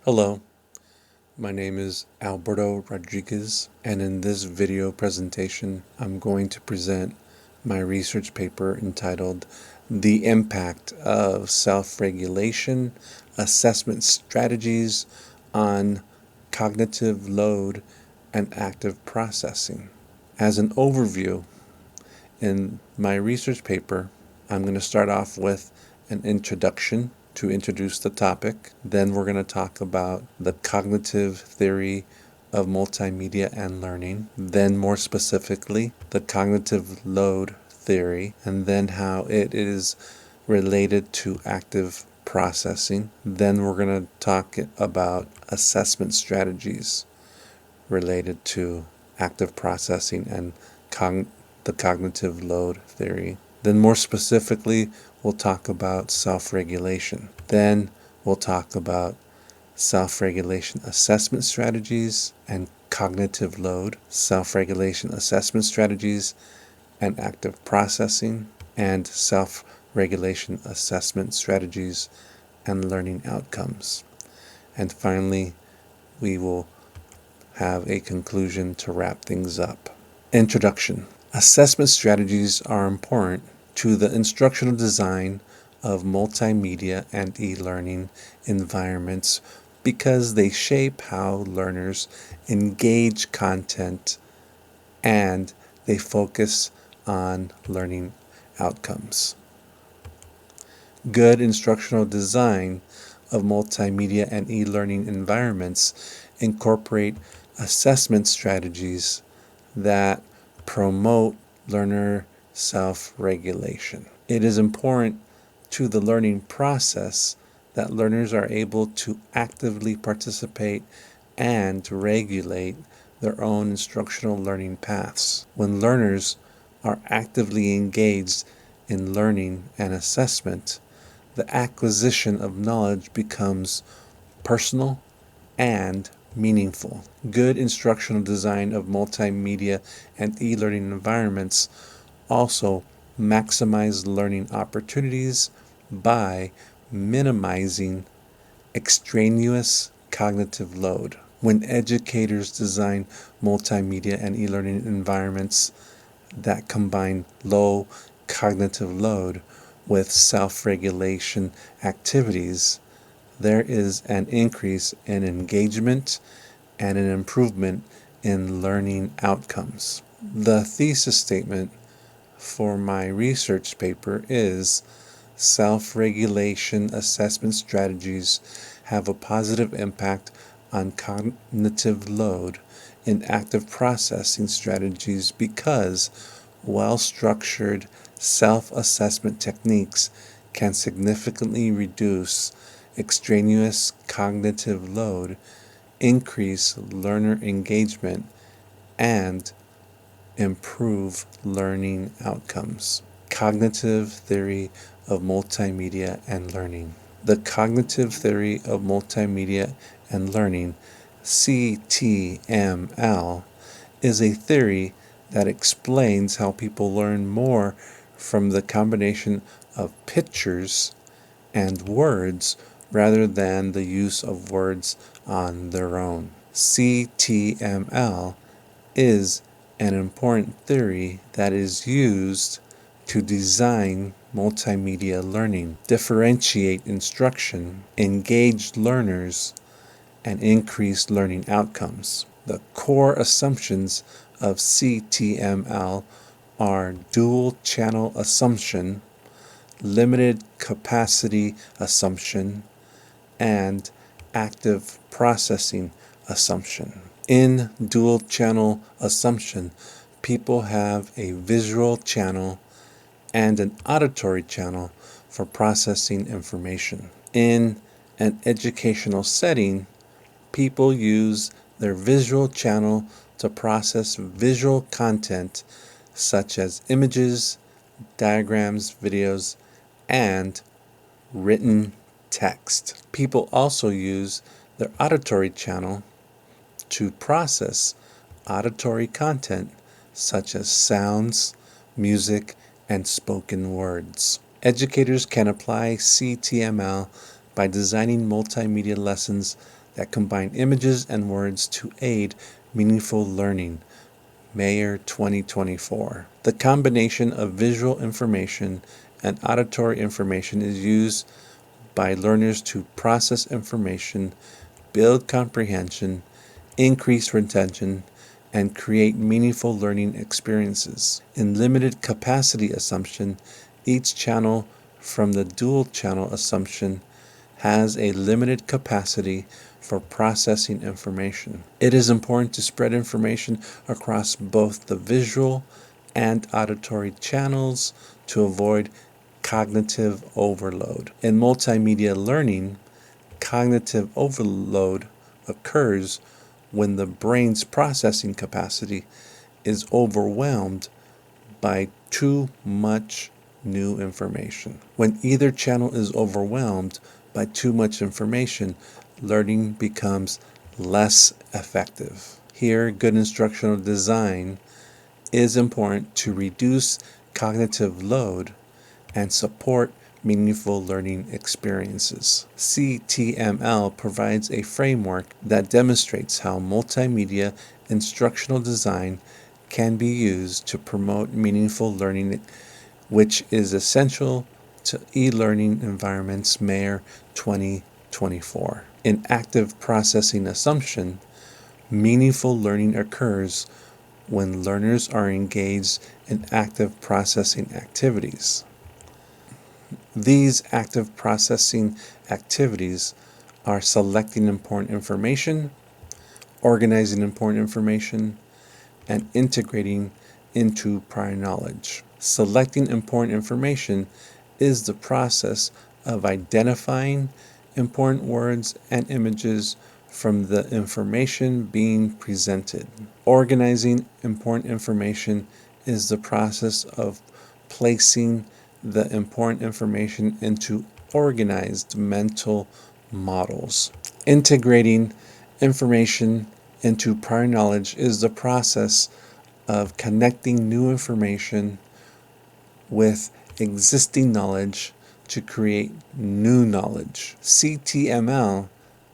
Hello, my name is Alberto Rodriguez, and in this video presentation, I'm going to present my research paper entitled The Impact of Self-Regulation Assessment Strategies on Cognitive Load and Active Processing. As an overview, in my research paper, I'm going to start off with an introduction to introduce the topic. Then we're going to talk about the cognitive theory of multimedia and learning. Then more specifically, the cognitive load theory, and then how it is related to active processing. Then we're going to talk about assessment strategies related to active processing and the cognitive load theory. Then more specifically, we'll talk about self-regulation. Then we'll talk about self-regulation assessment strategies and cognitive load, self-regulation assessment strategies and active processing, and self-regulation assessment strategies and learning outcomes. And finally, we will have a conclusion to wrap things up. Introduction. Assessment strategies are important to the instructional design of multimedia and e-learning environments because they shape how learners engage content and they focus on learning outcomes. Good instructional design of multimedia and e-learning environments incorporate assessment strategies that promote learner self-regulation. It is important to the learning process that learners are able to actively participate and regulate their own instructional learning paths. When learners are actively engaged in learning and assessment, the acquisition of knowledge becomes personal and meaningful. Good instructional design of multimedia and e-learning environments also maximize learning opportunities by minimizing extraneous cognitive load. When educators design multimedia and e-learning environments that combine low cognitive load with self-regulation activities, there is an increase in engagement and an improvement in learning outcomes. The thesis statement for my research paper is self-regulation assessment strategies have a positive impact on cognitive load in active processing strategies because well-structured self-assessment techniques can significantly reduce extraneous cognitive load, increase learner engagement, and improve learning outcomes. Cognitive theory of multimedia and learning. The cognitive theory of multimedia and learning, CTML, is a theory that explains how people learn more from the combination of pictures and words rather than the use of words on their own. CTML is an important theory that is used to design multimedia learning, differentiate instruction, engage learners, and increase learning outcomes. The core assumptions of CTML are dual channel assumption, limited capacity assumption, and active processing assumption. In dual channel assumption, people have a visual channel and an auditory channel for processing information. In an educational setting, people use their visual channel to process visual content such as images, diagrams, videos, and written text. People also use their auditory channel to process auditory content such as sounds, music, and spoken words. Educators can apply CTML by designing multimedia lessons that combine images and words to aid meaningful learning. Mayer 2024. The combination of visual information and auditory information is used by learners to process information, build comprehension, increase retention, and create meaningful learning experiences. In limited capacity assumption, each channel from the dual channel assumption has a limited capacity for processing information. It is important to spread information across both the visual and auditory channels to avoid cognitive overload. In multimedia learning, cognitive overload occurs when the brain's processing capacity is overwhelmed by too much new information. When either channel is overwhelmed by too much information, learning becomes less effective. Here, good instructional design is important to reduce cognitive load and support meaningful learning experiences. CTML provides a framework that demonstrates how multimedia instructional design can be used to promote meaningful learning, which is essential to e-learning environments. Mayer 2024. In active processing assumption, meaningful learning occurs when learners are engaged in active processing activities. These active processing activities are selecting important information, organizing important information, and integrating into prior knowledge. Selecting important information is the process of identifying important words and images from the information being presented. Organizing important information is the process of placing the important information into organized mental models. Integrating information into prior knowledge is the process of connecting new information with existing knowledge to create new knowledge. CTML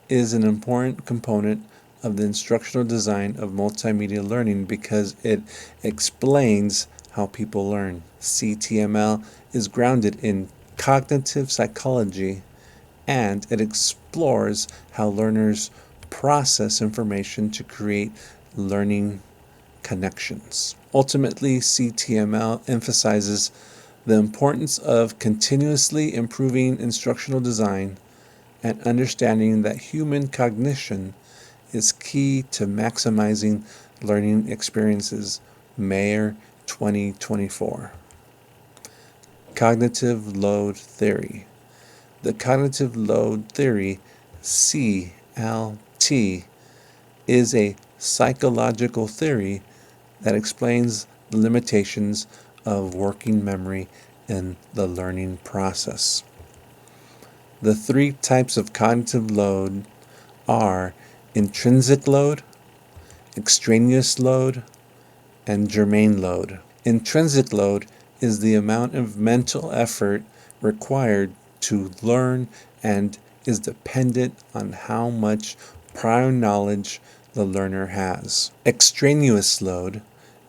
is an important component of the instructional design of multimedia learning because it explains how people learn. CTML is grounded in cognitive psychology, and it explores how learners process information to create learning connections. Ultimately, CTML emphasizes the importance of continuously improving instructional design and understanding that human cognition is key to maximizing learning experiences. Mayer 2024. Cognitive load theory. The cognitive load theory, CLT, is a psychological theory that explains the limitations of working memory in the learning process. The three types of cognitive load are intrinsic load, extraneous load, and germane load. Intrinsic load is the amount of mental effort required to learn and is dependent on how much prior knowledge the learner has. Extraneous load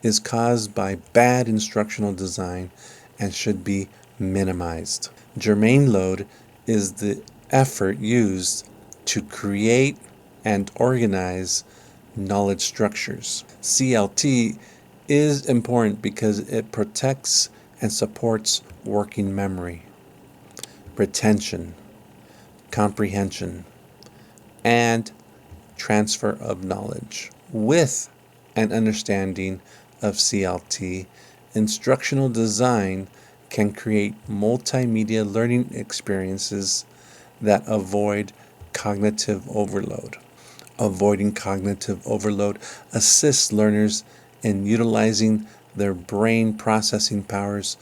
is caused by bad instructional design and should be minimized. Germane load is the effort used to create and organize knowledge structures. CLT is important because it protects and supports working memory, retention, comprehension, and transfer of knowledge. With an understanding of CLT, instructional design can create multimedia learning experiences that avoid cognitive overload. Avoiding cognitive overload assists learners in utilizing their brain processing powers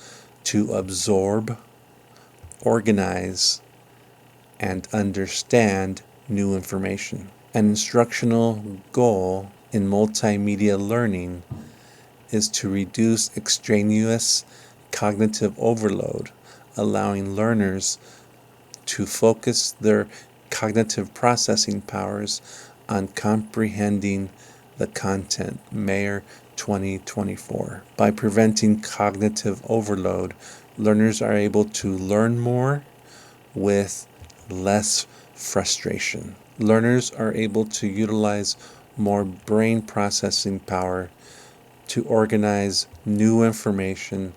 to absorb, organize, and understand new information. An instructional goal in multimedia learning is to reduce extraneous cognitive overload, allowing learners to focus their cognitive processing powers on comprehending the content. Mayer 2024. By preventing cognitive overload, learners are able to learn more with less frustration. Learners are able to utilize more brain processing power to organize new information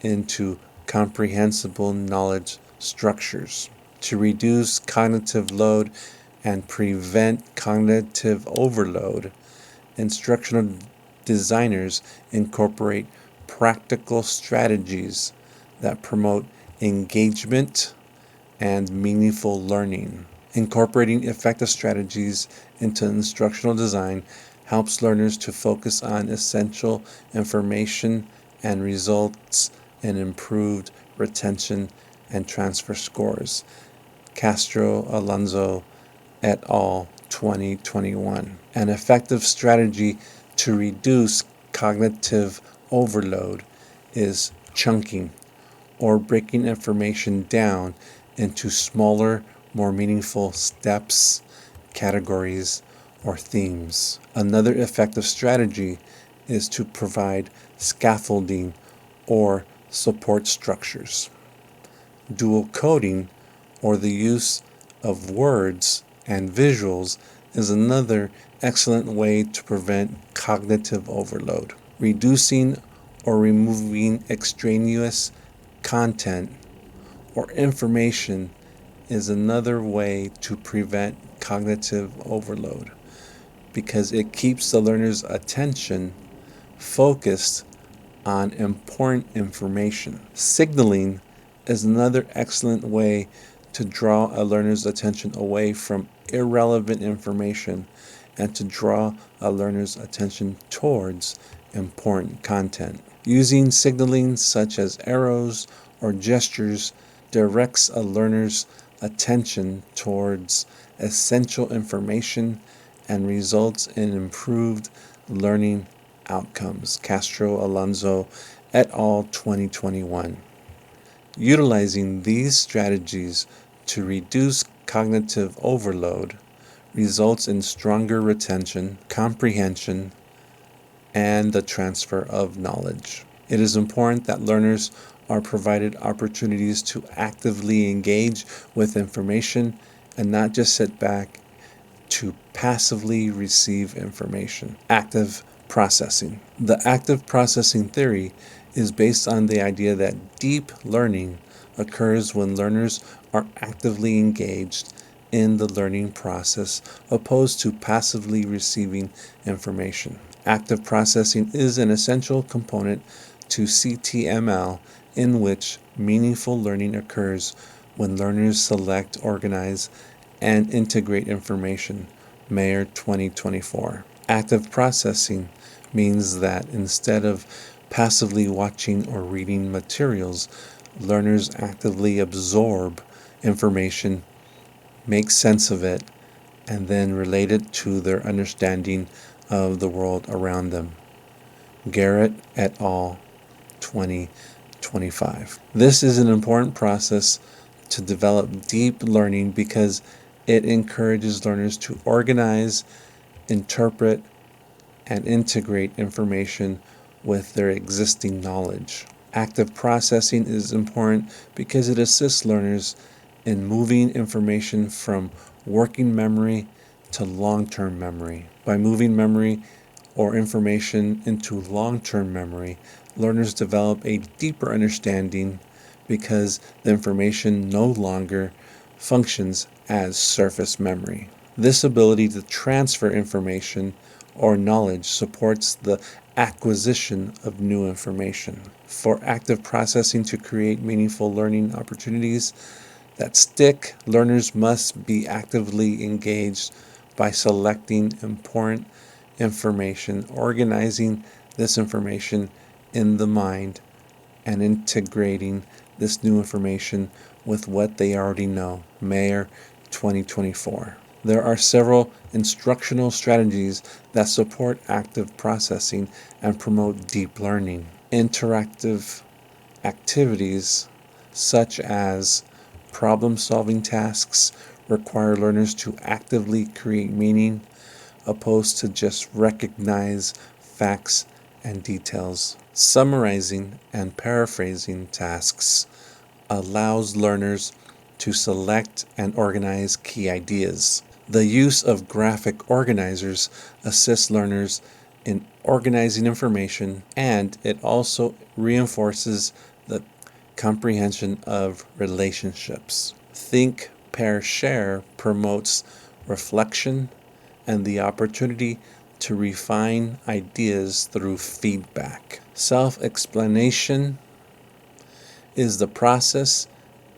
into comprehensible knowledge structures. To reduce cognitive load and prevent cognitive overload, instructional designers incorporate practical strategies that promote engagement and meaningful learning. Incorporating effective strategies into instructional design helps learners to focus on essential information and results in improved retention and transfer scores. Castro Alonso et al. 2021. An effective strategy to reduce cognitive overload is chunking, or breaking information down into smaller, more meaningful steps, categories, or themes. Another effective strategy is to provide scaffolding or support structures. Dual coding, or the use of words and visuals, is another excellent way to prevent cognitive overload. Reducing or removing extraneous content or information is another way to prevent cognitive overload, because it keeps the learner's attention focused on important information. Signaling is another excellent way to draw a learner's attention away from irrelevant information and to draw a learner's attention towards important content. Using signaling such as arrows or gestures directs a learner's attention towards essential information and results in improved learning outcomes. Castro Alonso et al. 2021. Utilizing these strategies to reduce cognitive overload results in stronger retention, comprehension, and the transfer of knowledge. It is important that learners are provided opportunities to actively engage with information and not just sit back to passively receive information. Active processing. The active processing theory is based on the idea that deep learning occurs when learners are actively engaged in the learning process opposed to passively receiving information. Active processing is an essential component to CTML, in which meaningful learning occurs when learners select, organize, and integrate information. Mayer 2024. Active processing means that instead of passively watching or reading materials, learners actively absorb information, make sense of it, and then relate it to their understanding of the world around them. Garrett et al. 2025. This is an important process to develop deep learning because it encourages learners to organize, interpret, and integrate information with their existing knowledge. Active processing is important because it assists learners in moving information from working memory to long-term memory. By moving memory or information into long-term memory, learners develop a deeper understanding because the information no longer functions as surface memory. This ability to transfer information or knowledge supports the acquisition of new information. For active processing to create meaningful learning opportunities that stick, learners must be actively engaged by selecting important information, organizing this information in the mind, and integrating this new information with what they already know. Mayer 2024. There are several instructional strategies that support active processing and promote deep learning. Interactive activities such as problem-solving tasks, require learners to actively create meaning, opposed to just recognize facts and details. Summarizing and paraphrasing tasks allows learners to select and organize key ideas. The use of graphic organizers assists learners in organizing information, and it also reinforces the comprehension of relationships. Think, pair, share promotes reflection and the opportunity to refine ideas through feedback. Self-explanation is the process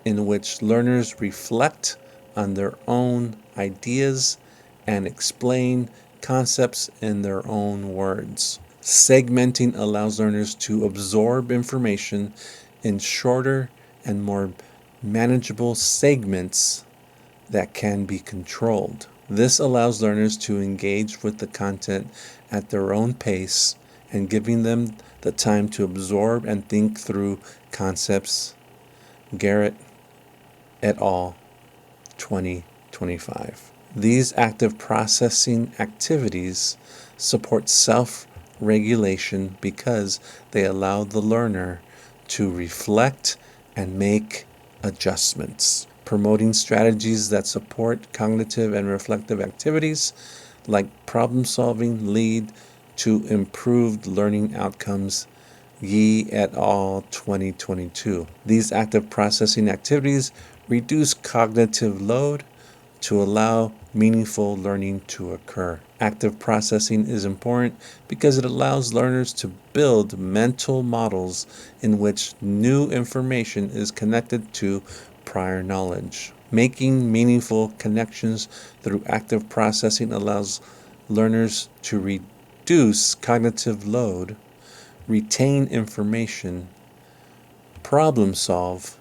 in which learners reflect on their own ideas and explain concepts in their own words. Segmenting allows learners to absorb information in shorter and more manageable segments that can be controlled. This allows learners to engage with the content at their own pace and giving them the time to absorb and think through concepts. Garrett et al., 2025. These active processing activities support self-regulation because they allow the learner to reflect and make adjustments. Promoting strategies that support cognitive and reflective activities like problem solving lead to improved learning outcomes. Yi et al., 2022. These active processing activities reduce cognitive load to allow meaningful learning to occur. Active processing is important because it allows learners to build mental models in which new information is connected to prior knowledge. Making meaningful connections through active processing allows learners to reduce cognitive load, retain information, problem solve,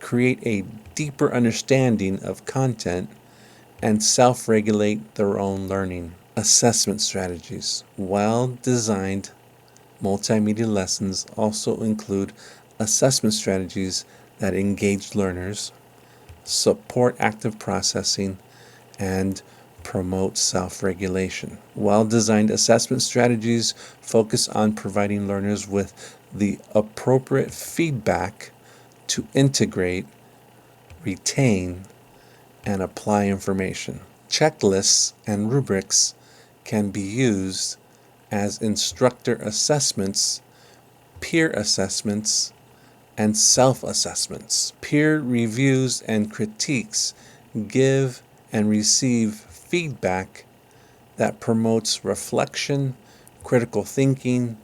create a deeper understanding of content, and self-regulate their own learning. Assessment strategies. Well-designed multimedia lessons also include assessment strategies that engage learners, support active processing, and promote self-regulation. Well-designed assessment strategies focus on providing learners with the appropriate feedback to integrate, retain, and apply information. Checklists and rubrics can be used as instructor assessments, peer assessments, and self-assessments. Peer reviews and critiques give and receive feedback that promotes reflection, critical thinking,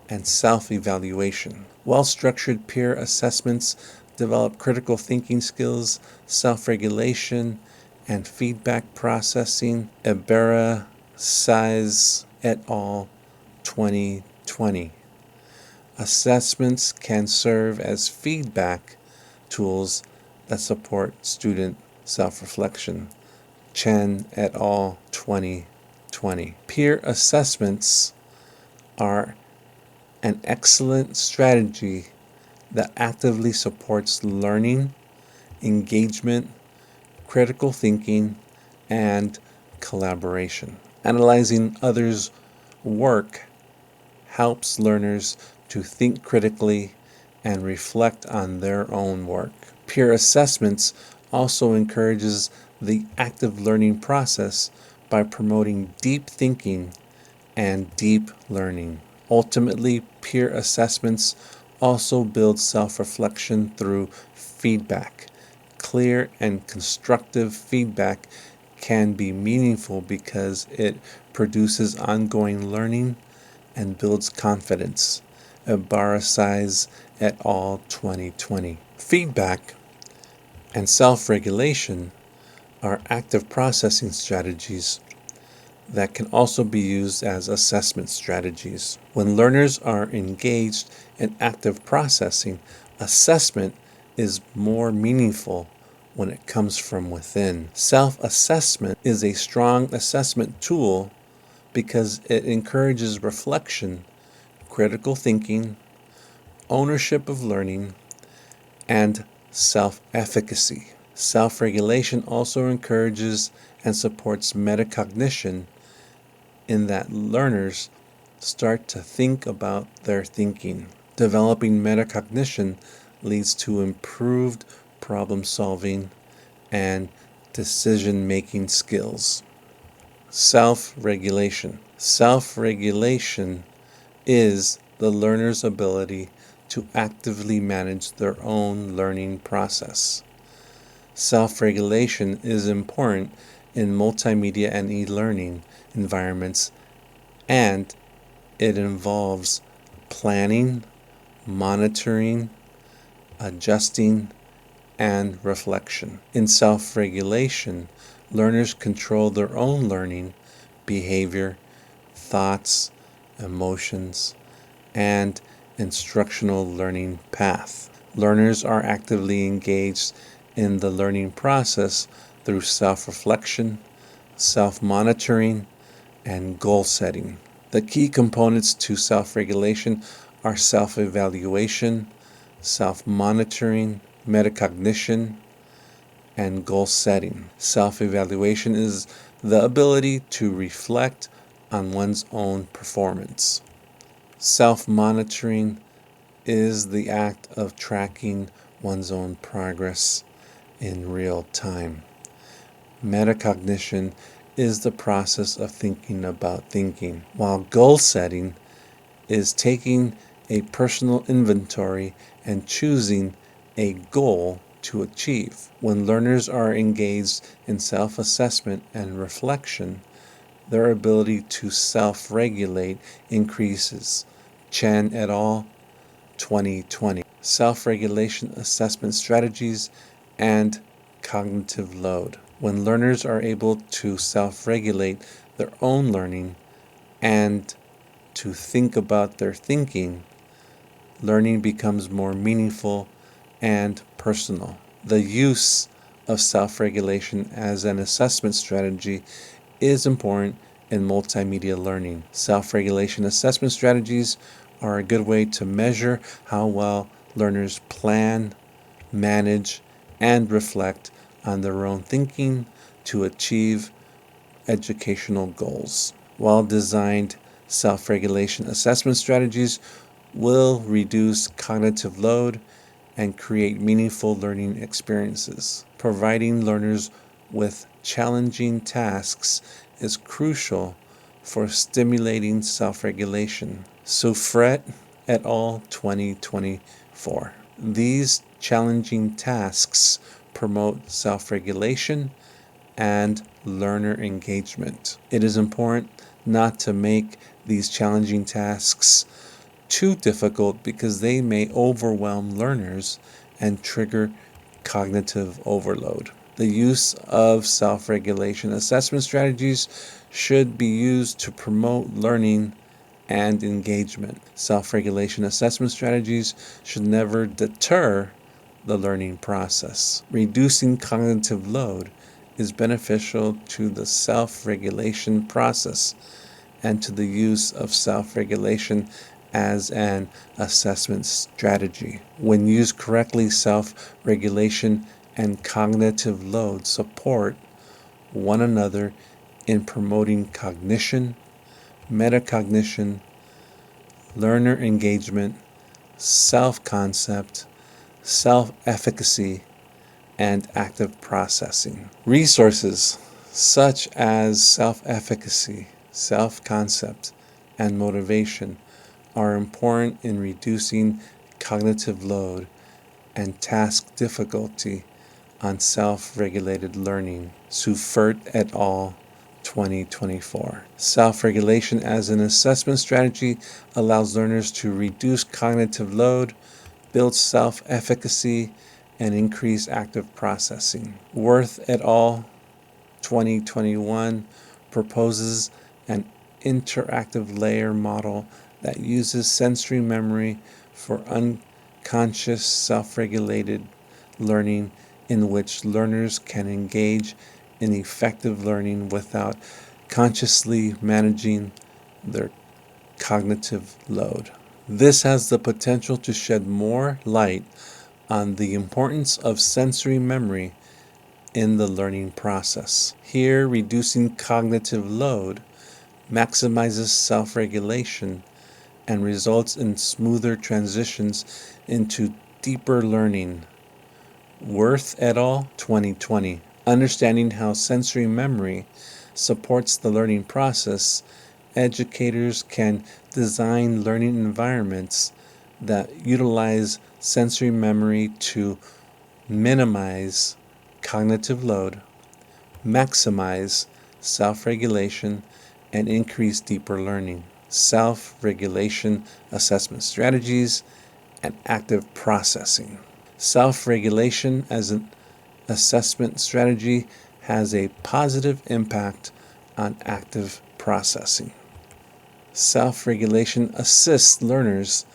and self-evaluation. Well-structured peer assessments develop critical thinking skills, self-regulation, and feedback processing. Ibarra, Size et al., 2020. Assessments can serve as feedback tools that support student self-reflection. Chen et al., 2020. Peer assessments are an excellent strategy that actively supports learning, engagement, critical thinking, and collaboration. Analyzing others' work helps learners to think critically and reflect on their own work. Peer assessments also encourages the active learning process by promoting deep thinking and deep learning. Ultimately, peer assessments also build self-reflection through feedback. Clear and constructive feedback can be meaningful because it produces ongoing learning and builds confidence. Ibarra Size et al., 2020. Feedback and self-regulation are active processing strategies that can also be used as assessment strategies. When learners are engaged in active processing, assessment is more meaningful when it comes from within. Self-assessment is a strong assessment tool because it encourages reflection, critical thinking, ownership of learning, and self-efficacy. Self-regulation also encourages and supports metacognition in that learners start to think about their thinking. Developing metacognition leads to improved problem solving and decision-making skills. Self-regulation. Self-regulation is the learner's ability to actively manage their own learning process. Self-regulation is important in multimedia and e-learning environments, and it involves planning, monitoring, adjusting, and reflection. In self-regulation, learners control their own learning, behavior, thoughts, emotions, and instructional learning path. Learners are actively engaged in the learning process through self-reflection, self-monitoring, and goal setting. The key components to self-regulation are self-evaluation, self-monitoring, metacognition, and goal setting. Self-evaluation is the ability to reflect on one's own performance. Self-monitoring is the act of tracking one's own progress in real time. Metacognition is the process of thinking about thinking, while goal setting is taking a personal inventory and choosing a goal to achieve. When learners are engaged in self-assessment and reflection, their ability to self-regulate increases. Chen et al., 2020. Self-regulation assessment strategies and cognitive load. When learners are able to self-regulate their own learning and to think about their thinking, learning becomes more meaningful and personal. The use of self-regulation as an assessment strategy is important in multimedia learning. Self-regulation assessment strategies are a good way to measure how well learners plan, manage, and reflect on their own thinking to achieve educational goals. Well-designed self-regulation assessment strategies will reduce cognitive load and create meaningful learning experiences. Providing learners with challenging tasks is crucial for stimulating self-regulation. Souffret et al., 2024. These challenging tasks promote self-regulation and learner engagement. It is important not to make these challenging tasks too difficult because they may overwhelm learners and trigger cognitive overload. The use of self-regulation assessment strategies should be used to promote learning and engagement. Self-regulation assessment strategies should never deter the learning process. Reducing cognitive load is beneficial to the self-regulation process and to the use of self-regulation as an assessment strategy. When used correctly, self-regulation and cognitive load support one another in promoting cognition, metacognition, learner engagement, self-concept, self-efficacy, and active processing. Resources such as self-efficacy, self-concept, and motivation are important in reducing cognitive load and task difficulty on self-regulated learning. Souffret et al., 2024. Self-regulation as an assessment strategy allows learners to reduce cognitive load, build self-efficacy, and increase active processing. Worth et al., 2021 proposes an interactive layer model that uses sensory memory for unconscious self-regulated learning in which learners can engage in effective learning without consciously managing their cognitive load. This has the potential to shed more light on the importance of sensory memory in the learning process. Here, reducing cognitive load maximizes self-regulation and results in smoother transitions into deeper learning. Worth et al., 2020. Understanding how sensory memory supports the learning process, educators can design learning environments that utilize sensory memory to minimize cognitive load, maximize self-regulation, and increase deeper learning. Self-regulation assessment strategies and active processing. Self-regulation as an assessment strategy has a positive impact on active processing. Self-regulation assists learners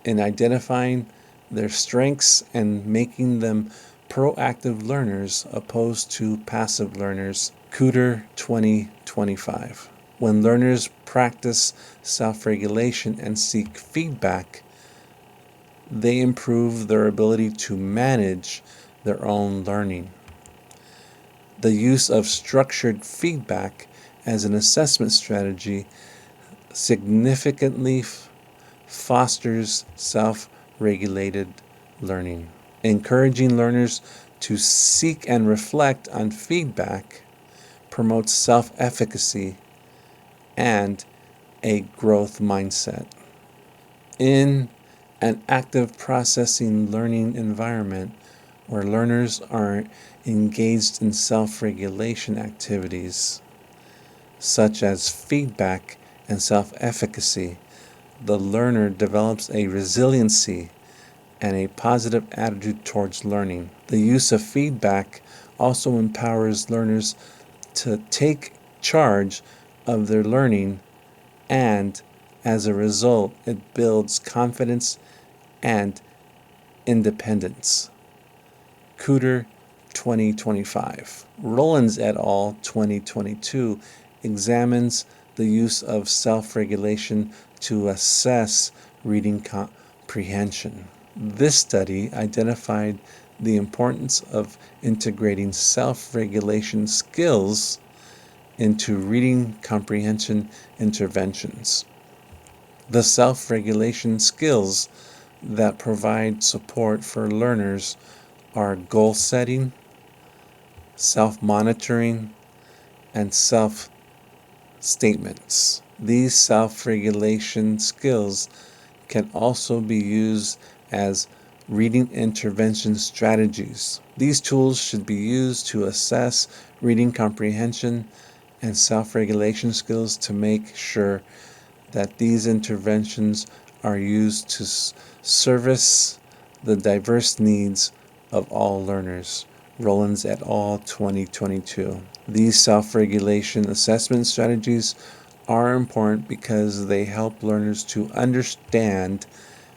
in identifying their strengths and making them proactive learners opposed to passive learners. Cooter 2025. When learners practice self-regulation and seek feedback, they improve their ability to manage their own learning. The use of structured feedback as an assessment strategy significantly fosters self-regulated learning. Encouraging learners to seek and reflect on feedback promotes self-efficacy and a growth mindset. In an active processing learning environment where learners are engaged in self-regulation activities such as feedback and self-efficacy, the learner develops a resiliency and a positive attitude towards learning. The use of feedback also empowers learners to take charge of their learning, and as a result, it builds confidence and independence. Cooter 2025. Rollins et al. 2022 examines the use of self-regulation to assess reading comprehension. This study identified the importance of integrating self-regulation skills into reading comprehension interventions. The self-regulation skills that provide support for learners are goal setting, self-monitoring, and self-statements. These self-regulation skills can also be used as reading intervention strategies. These tools should be used to assess reading comprehension and self-regulation skills to make sure that these interventions are used to service the diverse needs of all learners. Rollins et al. 2022. These self-regulation assessment strategies are important because they help learners to understand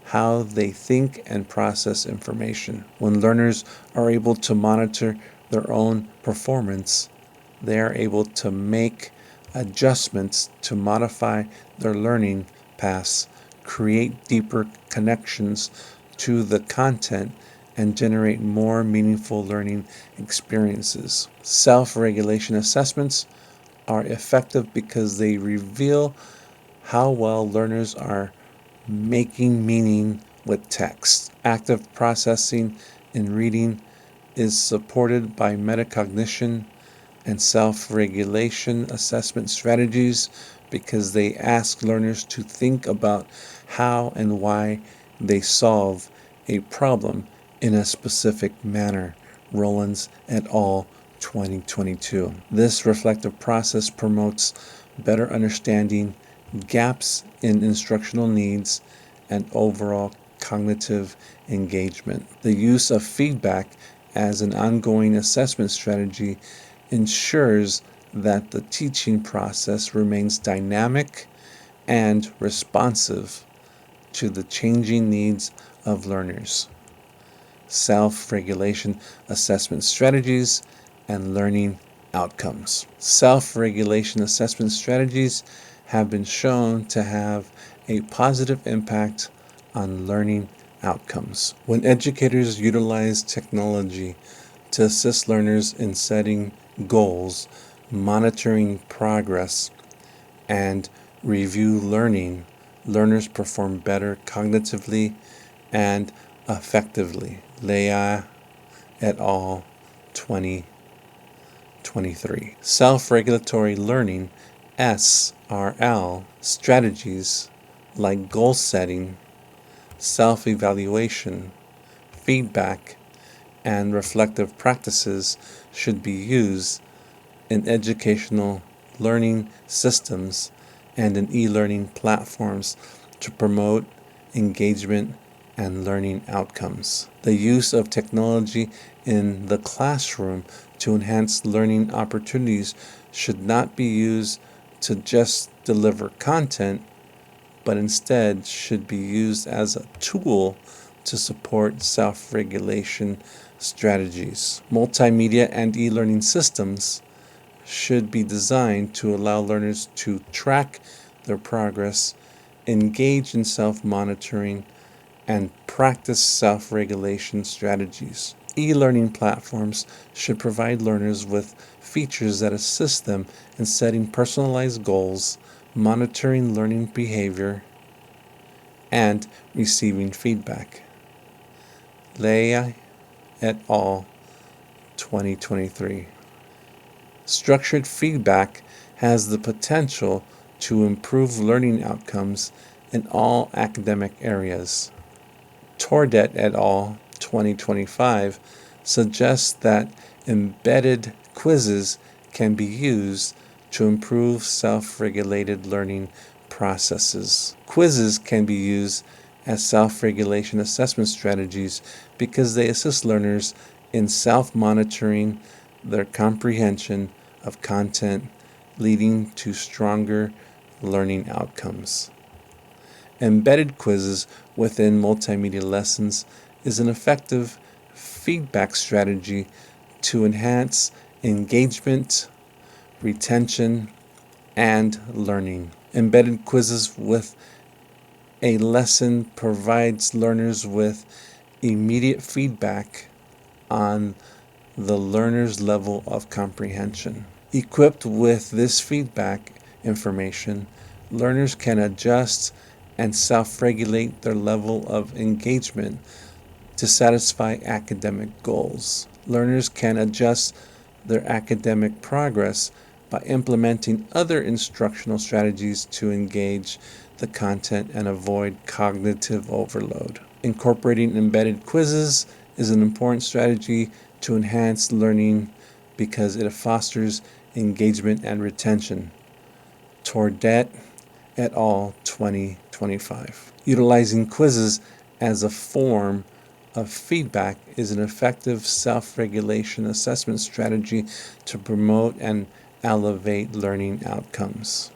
how they think and process information. When learners are able to monitor their own performance, they are able to make adjustments to modify their learning paths, create deeper connections to the content, and generate more meaningful learning experiences. Self-regulation assessments are effective because they reveal how well learners are making meaning with text. Active processing in reading is supported by metacognition and self-regulation assessment strategies because they ask learners to think about how and why they solve a problem in a specific manner. Rollins et al. 2022. This reflective process promotes better understanding, gaps in instructional needs, and overall cognitive engagement. The use of feedback as an ongoing assessment strategy ensures that the teaching process remains dynamic and responsive to the changing needs of learners. Self-regulation assessment strategies and learning outcomes. Self-regulation assessment strategies have been shown to have a positive impact on learning outcomes. When educators utilize technology to to assist learners in setting goals, monitoring progress, and review learning, learners perform better cognitively and effectively. Leah et al. 2023. Self-regulatory learning, SRL, strategies like goal setting, self-evaluation, feedback, and reflective practices should be used in educational learning systems and in e-learning platforms to promote engagement and learning outcomes. The use of technology in the classroom to enhance learning opportunities should not be used to just deliver content, but instead should be used as a tool to support self-regulation strategies. Multimedia and e-learning systems should be designed to allow learners to track their progress, engage in self-monitoring, and practice self-regulation strategies. E-learning platforms should provide learners with features that assist them in setting personalized goals, monitoring learning behavior, and receiving feedback. Leah et al. 2023. Structured feedback has the potential to improve learning outcomes in all academic areas. Tordet et al. 2025 suggests that embedded quizzes can be used to improve self-regulated learning processes. Quizzes can be used as self-regulation assessment strategies because they assist learners in self-monitoring their comprehension of content, leading to stronger learning outcomes. Embedded quizzes within multimedia lessons is an effective feedback strategy to enhance engagement, retention, and learning. Embedded quizzes with a lesson provides learners with immediate feedback on the learner's level of comprehension. Equipped with this feedback information, learners can adjust and self-regulate their level of engagement to satisfy academic goals. Learners can adjust their academic progress by implementing other instructional strategies to engage the content and avoid cognitive overload. Incorporating embedded quizzes is an important strategy to enhance learning because it fosters engagement and retention. Tordet et al. 2025. Utilizing quizzes as a form of feedback is an effective self-regulation assessment strategy to promote and elevate learning outcomes.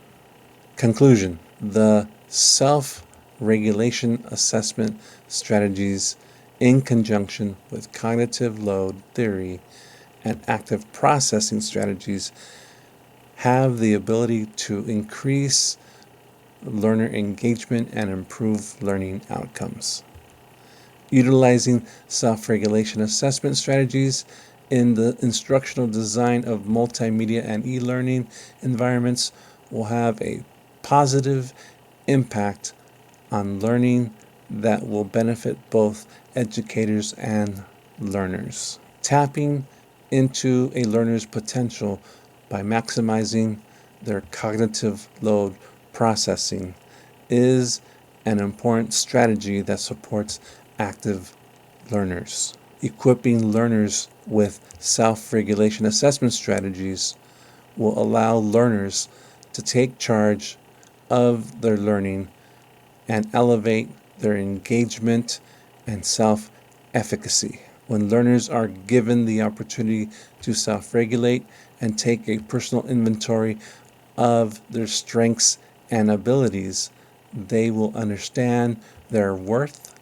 Conclusion: the self-regulation assessment strategies, in conjunction with cognitive load theory and active processing strategies, have the ability to increase learner engagement and improve learning outcomes. Utilizing self-regulation assessment strategies in the instructional design of multimedia and e-learning environments will have a positive impact on learning that will benefit both educators and learners. Tapping into a learner's potential by maximizing their cognitive load processing is an important strategy that supports active learners. Equipping learners with self-regulation assessment strategies will allow learners to take charge of their learning and elevate their engagement and self-efficacy. When learners are given the opportunity to self-regulate and take a personal inventory of their strengths and abilities, they will understand their worth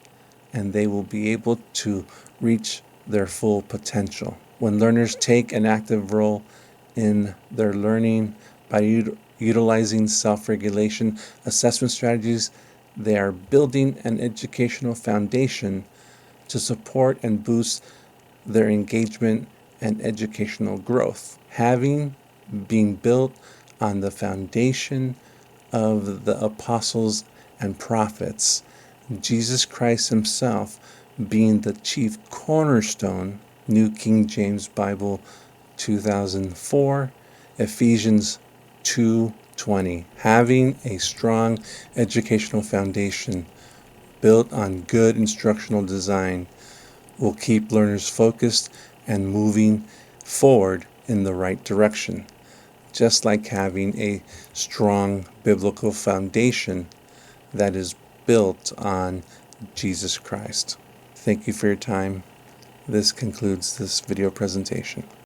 and they will be able to reach their full potential. When learners take an active role in their learning by utilizing self-regulation assessment strategies, they are building an educational foundation to support and boost their engagement and educational growth. Having been built on the foundation of the apostles and prophets, Jesus Christ himself being the chief cornerstone, New King James Bible 2004, Ephesians 2:20. Having a strong educational foundation built on good instructional design will keep learners focused and moving forward in the right direction, just like having a strong biblical foundation that is built on Jesus Christ. Thank you for your time. This concludes this video presentation.